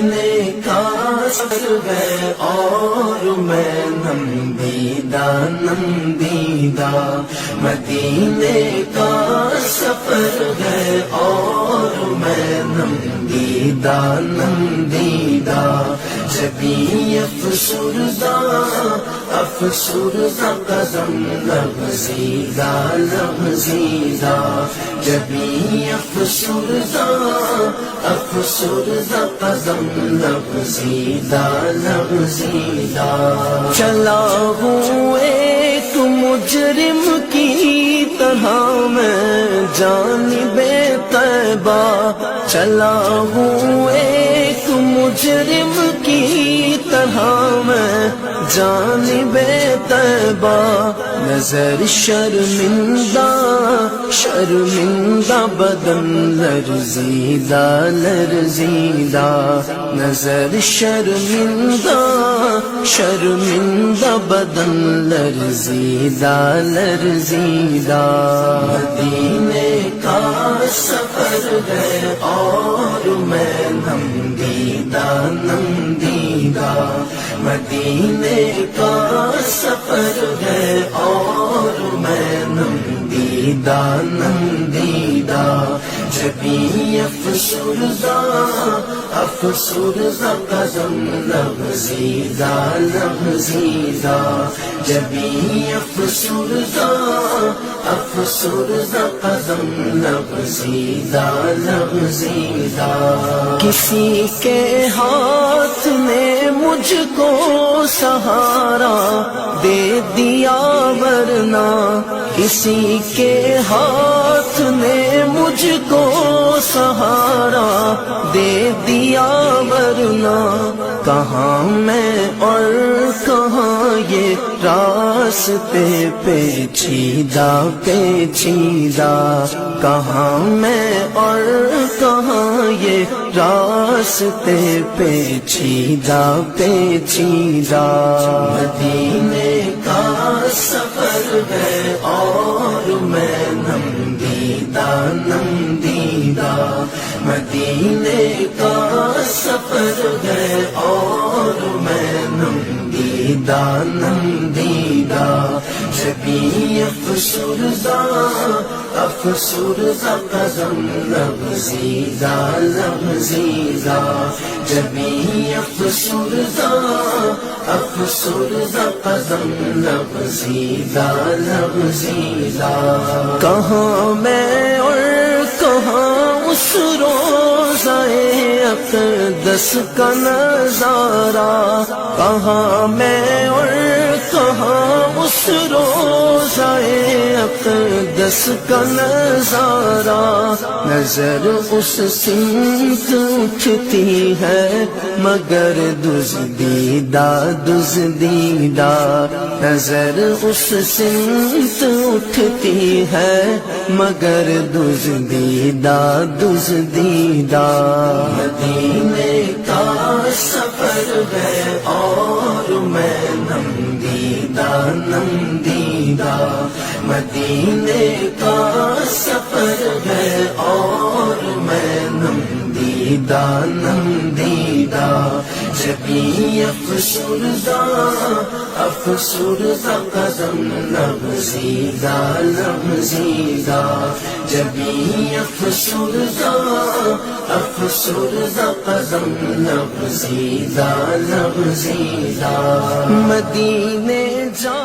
مدینے کا سفر ہے اور میں نمدیدہ نمدیدہ، مدینے کا سفر ہے اور میں نمدیدہ نمدیدہ، جبیں افسردہ افسردہ قدم لغزیدہ لغزیدہ، جبیں افسردہ افسردہ قدم لغزیدہ لغزیدہ، چلا ہوں ایک مجرم کی طرح میں جانب طیبہ، چلا ہوں ایک مجرم کی طرح میں جانب طیبہ، نظر شرمندہ شرمندہ بدن لرزیدہ لرزیدہ، نظر شرمندہ شرمندہ بدن لرزیدہ لرزیدہ، مدینے کا سفر ہے اور میں نمدیدہ نمدیدہ، مدینے کا سفر ہے اور میں نمدیدہ نمدیدہ، جبیں افسردہ افسردہ قدم لغزیدہ لغزیدہ، جبیں افسردہ افسردہ قدم لغزیدہ لغزیدہ، کسی کے ہاتھ نے مجھ کو سہارا دے دیا ورنہ، کسی کے ہاتھ نے مجھ کو سہارا دے دیا ورنہ، کہاں میں اور کہاں یہ راستے پیچیدہ پیچیدہ، کہاں میں اور کہاں یہ راستے پیچیدہ پیچیدہ، مدینے کا سفر ہے اور میں نمدیدہ نمدیدہ، مدینے کا سفر ہے اور میں نمدیدہ نمدیدہ، جبیں افسردہ افسردہ قدم لغزیدہ لغزیدہ، جبیں افسردہ افسردہ قدم لغزیدہ لغزیدہ، کہاں میں اور کہاں اس روزہ اقدس کا نظارہ، کہاں میں اور کہاں اس روزہ اقدس کا نظارہ، نظر اس سمت اٹھتی ہے مگر دزدیدہ دزدیدہ، نظر اس سمت اٹھتی ہے مگر دزدیدہ دزدیدہ، مدینے کا سفر ہے اور میں نمدیدہ نمدیدہ، مدینے کا سفر ہے اور میں نمدیدہ نمدیدہ، جبیں افسردہ افسردہ قدم لغزیدہ لغزیدہ، جبیں افسردہ افسردہ قدم لغزیدہ لغزیدہ، مدینے جا